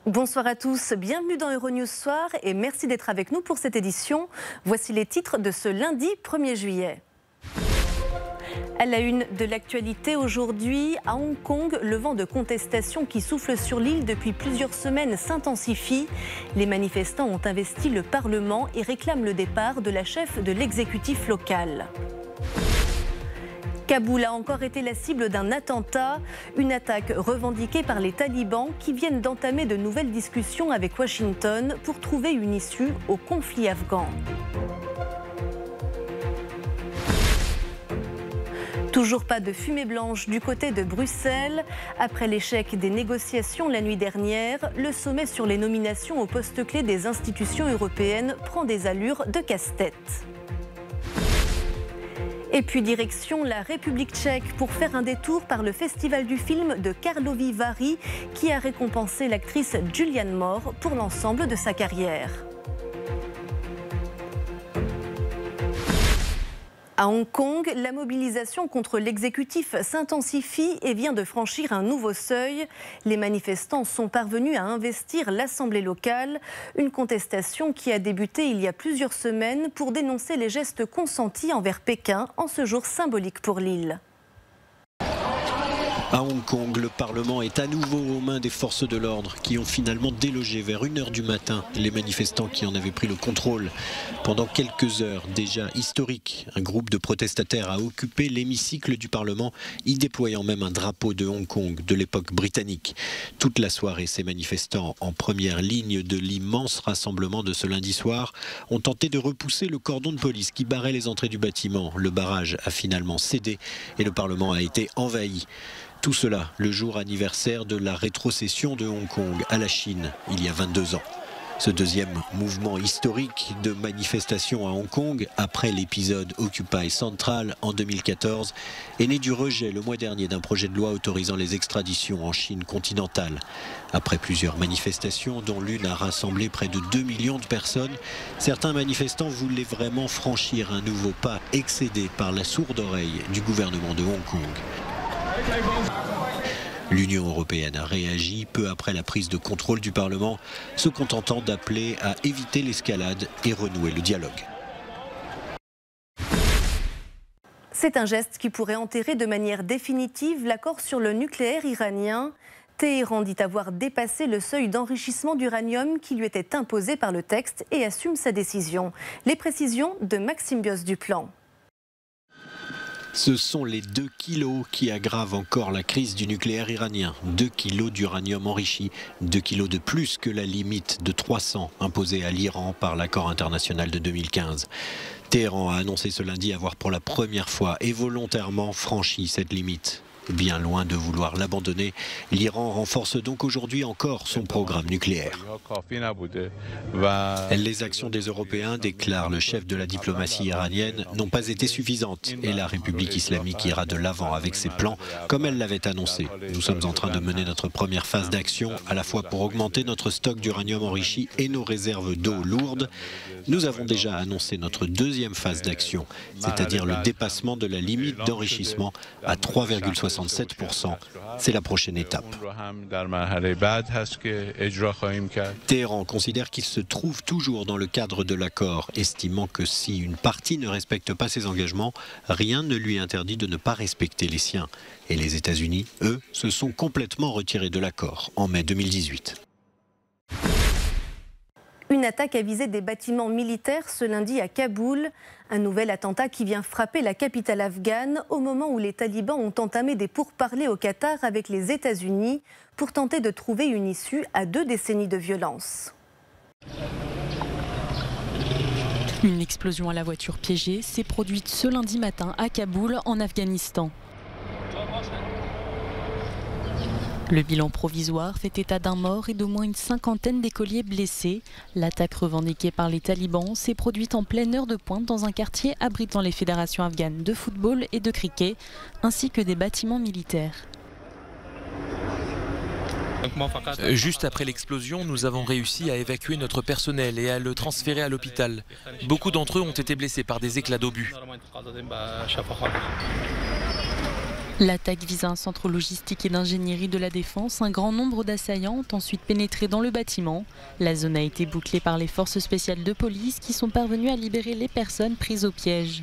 Bonsoir à tous, bienvenue dans Euronews Soir et merci d'être avec nous pour cette édition. Voici les titres de ce lundi 1er juillet. À la une de l'actualité aujourd'hui, à Hong Kong, le vent de contestation qui souffle sur l'île depuis plusieurs semaines s'intensifie. Les manifestants ont investi le Parlement et réclament le départ de la chef de l'exécutif local. Kaboul a encore été la cible d'un attentat, une attaque revendiquée par les talibans qui viennent d'entamer de nouvelles discussions avec Washington pour trouver une issue au conflit afghan. Toujours pas de fumée blanche du côté de Bruxelles. Après l'échec des négociations la nuit dernière, le sommet sur les nominations aux postes clés des institutions européennes prend des allures de casse-tête. Et puis direction la République tchèque pour faire un détour par le festival du film de Karlovy Vary qui a récompensé l'actrice Julianne Moore pour l'ensemble de sa carrière. À Hong Kong, la mobilisation contre l'exécutif s'intensifie et vient de franchir un nouveau seuil. Les manifestants sont parvenus à investir l'Assemblée locale, une contestation qui a débuté il y a plusieurs semaines pour dénoncer les gestes consentis envers Pékin en ce jour symbolique pour l'île. À Hong Kong, le Parlement est à nouveau aux mains des forces de l'ordre qui ont finalement délogé vers 1h du matin les manifestants qui en avaient pris le contrôle. Pendant quelques heures déjà historiques, un groupe de protestataires a occupé l'hémicycle du Parlement, y déployant même un drapeau de Hong Kong de l'époque britannique. Toute la soirée, ces manifestants en première ligne de l'immense rassemblement de ce lundi soir ont tenté de repousser le cordon de police qui barrait les entrées du bâtiment. Le barrage a finalement cédé et le Parlement a été envahi. Tout cela, le jour anniversaire de la rétrocession de Hong Kong à la Chine, il y a 22 ans. Ce deuxième mouvement historique de manifestation à Hong Kong, après l'épisode Occupy Central en 2014, est né du rejet le mois dernier d'un projet de loi autorisant les extraditions en Chine continentale. Après plusieurs manifestations, dont l'une a rassemblé près de 2 millions de personnes, certains manifestants voulaient vraiment franchir un nouveau pas, excédés par la sourde oreille du gouvernement de Hong Kong. L'Union européenne a réagi peu après la prise de contrôle du Parlement, se contentant d'appeler à éviter l'escalade et renouer le dialogue. C'est un geste qui pourrait enterrer de manière définitive l'accord sur le nucléaire iranien. Téhéran dit avoir dépassé le seuil d'enrichissement d'uranium qui lui était imposé par le texte et assume sa décision. Les précisions de Maxime Bios-Duplan. Ce sont les 2 kilos qui aggravent encore la crise du nucléaire iranien. 2 kilos d'uranium enrichi, 2 kilos de plus que la limite de 300 imposée à l'Iran par l'accord international de 2015. Téhéran a annoncé ce lundi avoir pour la première fois et volontairement franchi cette limite. Bien loin de vouloir l'abandonner, l'Iran renforce donc aujourd'hui encore son programme nucléaire. Les actions des Européens, déclare le chef de la diplomatie iranienne, n'ont pas été suffisantes et la République islamique ira de l'avant avec ses plans comme elle l'avait annoncé. Nous sommes en train de mener notre première phase d'action à la fois pour augmenter notre stock d'uranium enrichi et nos réserves d'eau lourde. Nous avons déjà annoncé notre deuxième phase d'action, c'est-à-dire le dépassement de la limite d'enrichissement à 3,67%. C'est la prochaine étape. Téhéran considère qu'il se trouve toujours dans le cadre de l'accord, estimant que si une partie ne respecte pas ses engagements, rien ne lui interdit de ne pas respecter les siens. Et les États-Unis, eux, se sont complètement retirés de l'accord en mai 2018. Une attaque a visé des bâtiments militaires ce lundi à Kaboul. Un nouvel attentat qui vient frapper la capitale afghane au moment où les talibans ont entamé des pourparlers au Qatar avec les États-Unis pour tenter de trouver une issue à 2 décennies de violence. Une explosion à la voiture piégée s'est produite ce lundi matin à Kaboul, en Afghanistan. Le bilan provisoire fait état d'un mort et d'au moins une 50aine d'écoliers blessés. L'attaque revendiquée par les talibans s'est produite en pleine heure de pointe dans un quartier abritant les fédérations afghanes de football et de cricket, ainsi que des bâtiments militaires. Juste après l'explosion, nous avons réussi à évacuer notre personnel et à le transférer à l'hôpital. Beaucoup d'entre eux ont été blessés par des éclats d'obus. L'attaque vise un centre logistique et d'ingénierie de la Défense. Un grand nombre d'assaillants ont ensuite pénétré dans le bâtiment. La zone a été bouclée par les forces spéciales de police qui sont parvenues à libérer les personnes prises au piège.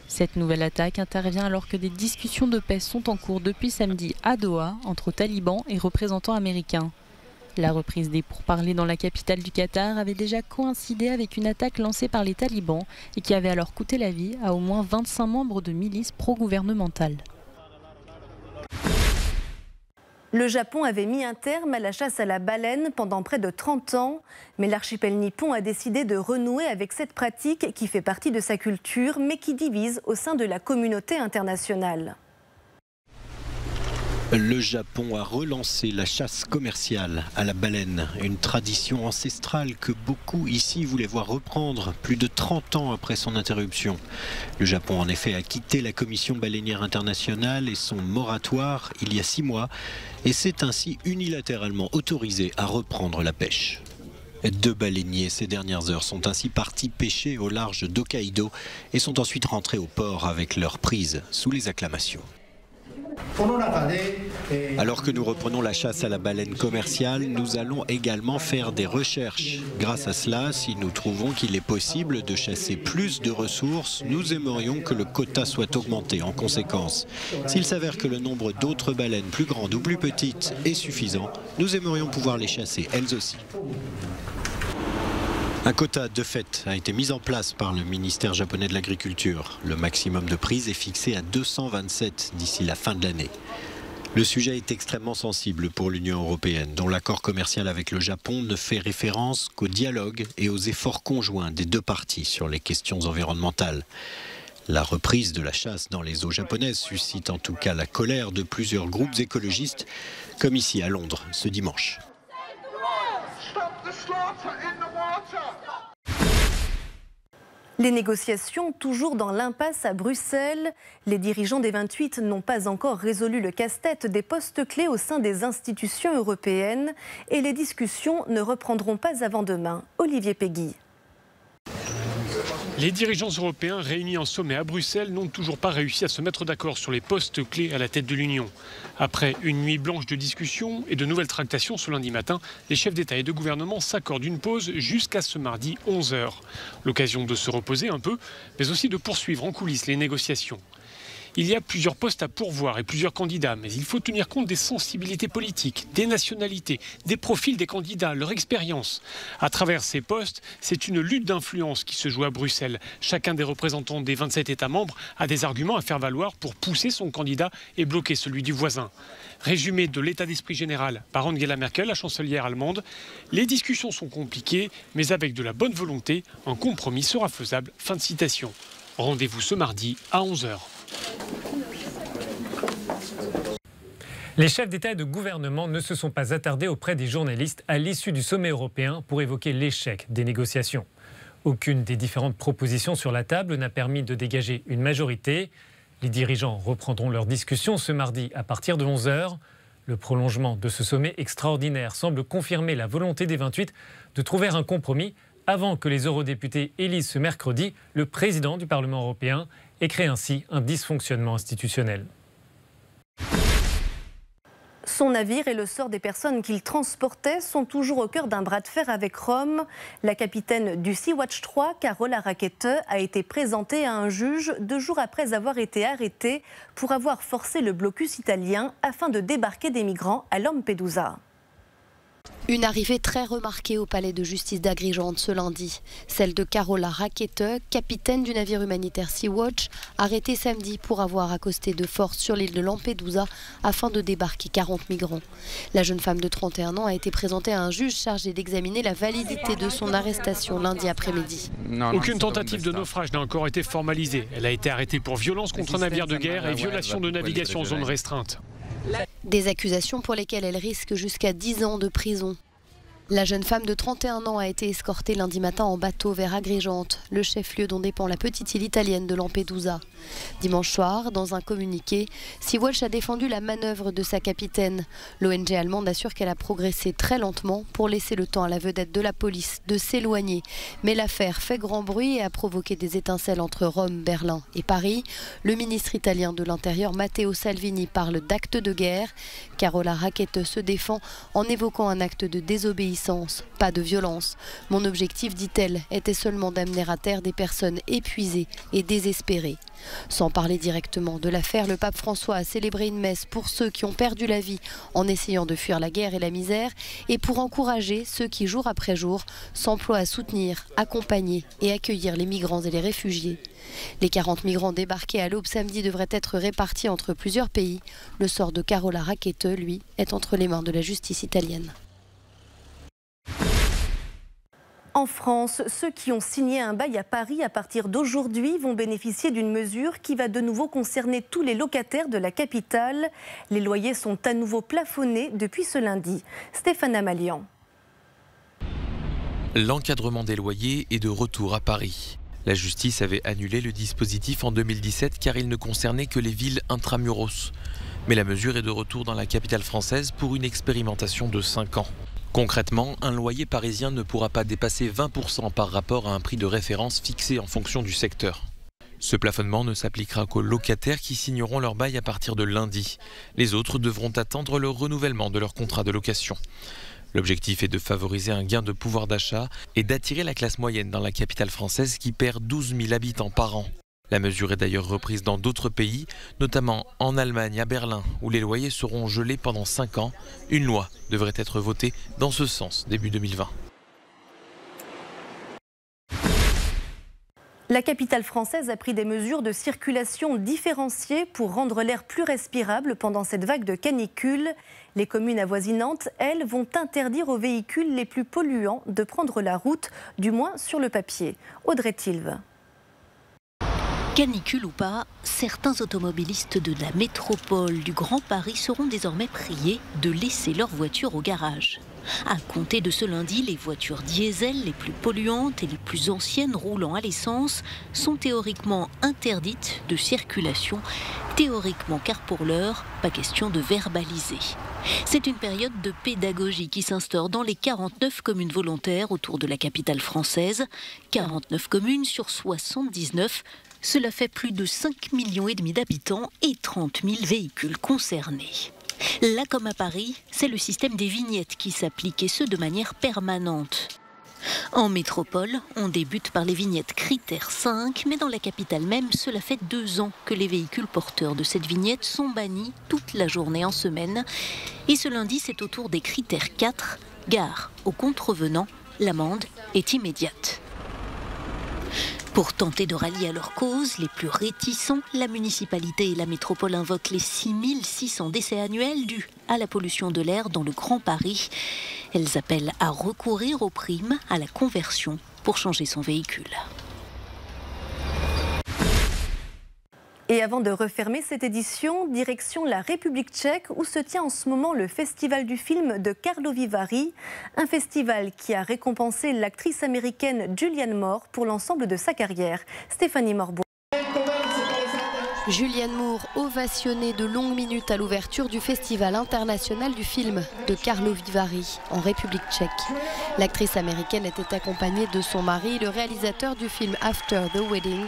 Cette nouvelle attaque intervient alors que des discussions de paix sont en cours depuis samedi à Doha entre talibans et représentants américains. La reprise des pourparlers dans la capitale du Qatar avait déjà coïncidé avec une attaque lancée par les talibans et qui avait alors coûté la vie à au moins 25 membres de milices pro-gouvernementales. Le Japon avait mis un terme à la chasse à la baleine pendant près de 30 ans, mais l'archipel nippon a décidé de renouer avec cette pratique qui fait partie de sa culture, mais qui divise au sein de la communauté internationale. Le Japon a relancé la chasse commerciale à la baleine, une tradition ancestrale que beaucoup ici voulaient voir reprendre plus de 30 ans après son interruption. Le Japon en effet a quitté la Commission baleinière internationale et son moratoire il y a 6 mois et s'est ainsi unilatéralement autorisé à reprendre la pêche. 2 baleiniers ces dernières heures sont ainsi partis pêcher au large d'Hokkaido et sont ensuite rentrés au port avec leur prise sous les acclamations. Alors que nous reprenons la chasse à la baleine commerciale, nous allons également faire des recherches. Grâce à cela, si nous trouvons qu'il est possible de chasser plus de ressources, nous aimerions que le quota soit augmenté en conséquence. S'il s'avère que le nombre d'autres baleines plus grandes ou plus petites est suffisant, nous aimerions pouvoir les chasser elles aussi. Un quota de fait a été mis en place par le ministère japonais de l'Agriculture. Le maximum de prise est fixé à 227 d'ici la fin de l'année. Le sujet est extrêmement sensible pour l'Union européenne, dont l'accord commercial avec le Japon ne fait référence qu'au dialogue et aux efforts conjoints des 2 parties sur les questions environnementales. La reprise de la chasse dans les eaux japonaises suscite en tout cas la colère de plusieurs groupes écologistes, comme ici à Londres ce dimanche. Les négociations toujours dans l'impasse à Bruxelles. Les dirigeants des 28 n'ont pas encore résolu le casse-tête des postes clés au sein des institutions européennes et les discussions ne reprendront pas avant demain. Olivier Peggy. Les dirigeants européens réunis en sommet à Bruxelles n'ont toujours pas réussi à se mettre d'accord sur les postes clés à la tête de l'Union. Après une nuit blanche de discussions et de nouvelles tractations ce lundi matin, les chefs d'État et de gouvernement s'accordent une pause jusqu'à ce mardi 11h. L'occasion de se reposer un peu, mais aussi de poursuivre en coulisses les négociations. Il y a plusieurs postes à pourvoir et plusieurs candidats, mais il faut tenir compte des sensibilités politiques, des nationalités, des profils des candidats, leur expérience. À travers ces postes, c'est une lutte d'influence qui se joue à Bruxelles. Chacun des représentants des 27 États membres a des arguments à faire valoir pour pousser son candidat et bloquer celui du voisin. Résumé de l'état d'esprit général par Angela Merkel, la chancelière allemande, les discussions sont compliquées, mais avec de la bonne volonté, un compromis sera faisable. Fin de citation. Rendez-vous ce mardi à 11h. Les chefs d'État et de gouvernement ne se sont pas attardés auprès des journalistes à l'issue du sommet européen pour évoquer l'échec des négociations. Aucune des différentes propositions sur la table n'a permis de dégager une majorité. Les dirigeants reprendront leurs discussions ce mardi à partir de 11h. Le prolongement de ce sommet extraordinaire semble confirmer la volonté des 28 de trouver un compromis avant que les eurodéputés élisent ce mercredi le président du Parlement européen et créent ainsi un dysfonctionnement institutionnel. Son navire et le sort des personnes qu'il transportait sont toujours au cœur d'un bras de fer avec Rome. La capitaine du Sea-Watch 3, Carola Rackete, a été présentée à un juge 2 jours après avoir été arrêtée pour avoir forcé le blocus italien afin de débarquer des migrants à Lampedusa. Une arrivée très remarquée au palais de justice d'Agrigente ce lundi. Celle de Carola Rackete, capitaine du navire humanitaire Sea-Watch, arrêtée samedi pour avoir accosté de force sur l'île de Lampedusa afin de débarquer 40 migrants. La jeune femme de 31 ans a été présentée à un juge chargé d'examiner la validité de son arrestation lundi après-midi. Aucune tentative de naufrage n'a encore été formalisée. Elle a été arrêtée pour violence contre un navire de guerre et violation de navigation en zone restreinte. Des accusations pour lesquelles elle risque jusqu'à 10 ans de prison. La jeune femme de 31 ans a été escortée lundi matin en bateau vers Agrigente, le chef-lieu dont dépend la petite île italienne de Lampedusa. Dimanche soir, dans un communiqué, Sea-Watch a défendu la manœuvre de sa capitaine. L'ONG allemande assure qu'elle a progressé très lentement pour laisser le temps à la vedette de la police de s'éloigner. Mais l'affaire fait grand bruit et a provoqué des étincelles entre Rome, Berlin et Paris. Le ministre italien de l'Intérieur Matteo Salvini parle d'acte de guerre. Carola Rackete se défend en évoquant un acte de désobéissance. Pas de violence. Mon objectif, dit-elle, était seulement d'amener à terre des personnes épuisées et désespérées. Sans parler directement de l'affaire, le pape François a célébré une messe pour ceux qui ont perdu la vie en essayant de fuir la guerre et la misère et pour encourager ceux qui, jour après jour, s'emploient à soutenir, accompagner et accueillir les migrants et les réfugiés. Les 40 migrants débarqués à l'aube samedi devraient être répartis entre plusieurs pays. Le sort de Carola Rackete, lui, est entre les mains de la justice italienne. En France, ceux qui ont signé un bail à Paris à partir d'aujourd'hui vont bénéficier d'une mesure qui va de nouveau concerner tous les locataires de la capitale. Les loyers sont à nouveau plafonnés depuis ce lundi. Stéphane Amalian. L'encadrement des loyers est de retour à Paris. La justice avait annulé le dispositif en 2017 car il ne concernait que les villes intramuros. Mais la mesure est de retour dans la capitale française pour une expérimentation de 5 ans. Concrètement, un loyer parisien ne pourra pas dépasser 20% par rapport à un prix de référence fixé en fonction du secteur. Ce plafonnement ne s'appliquera qu'aux locataires qui signeront leur bail à partir de lundi. Les autres devront attendre le renouvellement de leur contrat de location. L'objectif est de favoriser un gain de pouvoir d'achat et d'attirer la classe moyenne dans la capitale française qui perd 12 000 habitants par an. La mesure est d'ailleurs reprise dans d'autres pays, notamment en Allemagne, à Berlin, où les loyers seront gelés pendant 5 ans. Une loi devrait être votée dans ce sens début 2020. La capitale française a pris des mesures de circulation différenciées pour rendre l'air plus respirable pendant cette vague de canicule. Les communes avoisinantes, elles, vont interdire aux véhicules les plus polluants de prendre la route, du moins sur le papier. Audrey Tilve. Canicule ou pas, certains automobilistes de la métropole du Grand Paris seront désormais priés de laisser leur voiture au garage. À compter de ce lundi, les voitures diesel les plus polluantes et les plus anciennes roulant à l'essence sont théoriquement interdites de circulation. Théoriquement, car pour l'heure, pas question de verbaliser. C'est une période de pédagogie qui s'instaure dans les 49 communes volontaires autour de la capitale française. 49 communes sur 79. Cela fait plus de 5,5 millions d'habitants et 30 000 véhicules concernés. Là comme à Paris, c'est le système des vignettes qui s'applique et ce de manière permanente. En métropole, on débute par les vignettes critère 5, mais dans la capitale même, cela fait 2 ans que les véhicules porteurs de cette vignette sont bannis toute la journée en semaine. Et ce lundi, c'est au tour des critères 4, gare aux contrevenants, l'amende est immédiate. Pour tenter de rallier à leur cause les plus réticents, la municipalité et la métropole invoquent les 6600 décès annuels dus à la pollution de l'air dans le Grand Paris. Elles appellent à recourir aux primes, à la conversion pour changer son véhicule. Et avant de refermer cette édition, direction la République tchèque où se tient en ce moment le festival du film de Karlovy Vary, un festival qui a récompensé l'actrice américaine Julianne Moore pour l'ensemble de sa carrière. Stéphanie Morbeau. Julianne Moore, ovationnée de longues minutes à l'ouverture du Festival international du film de Karlovy Vary en République tchèque. L'actrice américaine était accompagnée de son mari, le réalisateur du film After the Wedding,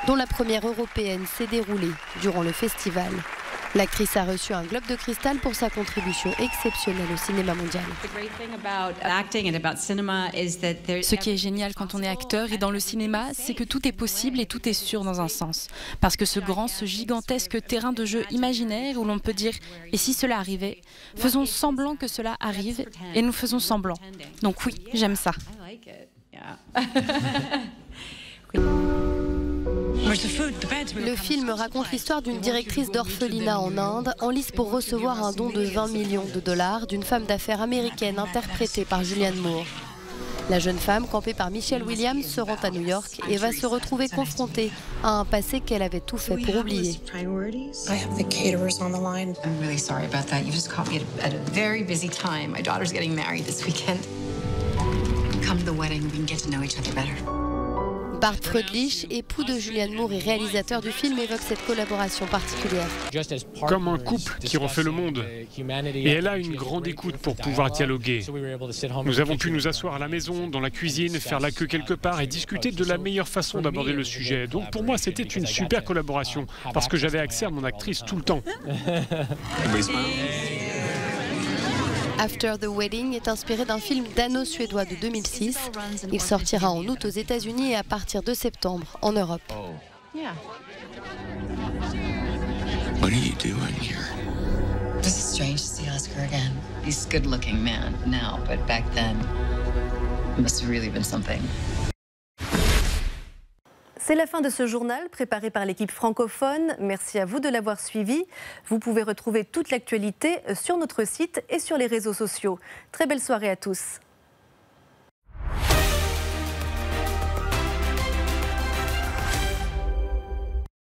dont la première européenne s'est déroulée durant le festival. L'actrice a reçu un globe de cristal pour sa contribution exceptionnelle au cinéma mondial. Ce qui est génial quand on est acteur et dans le cinéma, c'est que tout est possible et tout est sûr dans un sens. Parce que ce gigantesque terrain de jeu imaginaire où l'on peut dire « et si cela arrivait ?» Faisons semblant que cela arrive et nous faisons semblant. Donc oui, j'aime ça. Le film raconte l'histoire d'une directrice d'orphelinat en Inde, en lice pour recevoir un don de 20 millions de dollars d'une femme d'affaires américaine interprétée par Julianne Moore. La jeune femme, campée par Michelle Williams, se rend à New York et va se retrouver confrontée à un passé qu'elle avait tout fait pour oublier. Bart Frödlich, époux de Julianne Moore et réalisateur du film, évoque cette collaboration particulière. Comme un couple qui refait le monde. Et elle a une grande écoute pour pouvoir dialoguer. Nous avons pu nous asseoir à la maison, dans la cuisine, faire la queue quelque part et discuter de la meilleure façon d'aborder le sujet. Donc pour moi, c'était une super collaboration parce que j'avais accès à mon actrice tout le temps. After the Wedding est inspiré d'un film dano-suédois de 2006. Il sortira en août aux États-Unis et à partir de septembre en Europe. What are you doing here? This is strange to see Oscar again. He's a good-looking man now, but back then, it must have really been something. C'est la fin de ce journal préparé par l'équipe francophone. Merci à vous de l'avoir suivi. Vous pouvez retrouver toute l'actualité sur notre site et sur les réseaux sociaux. Très belle soirée à tous.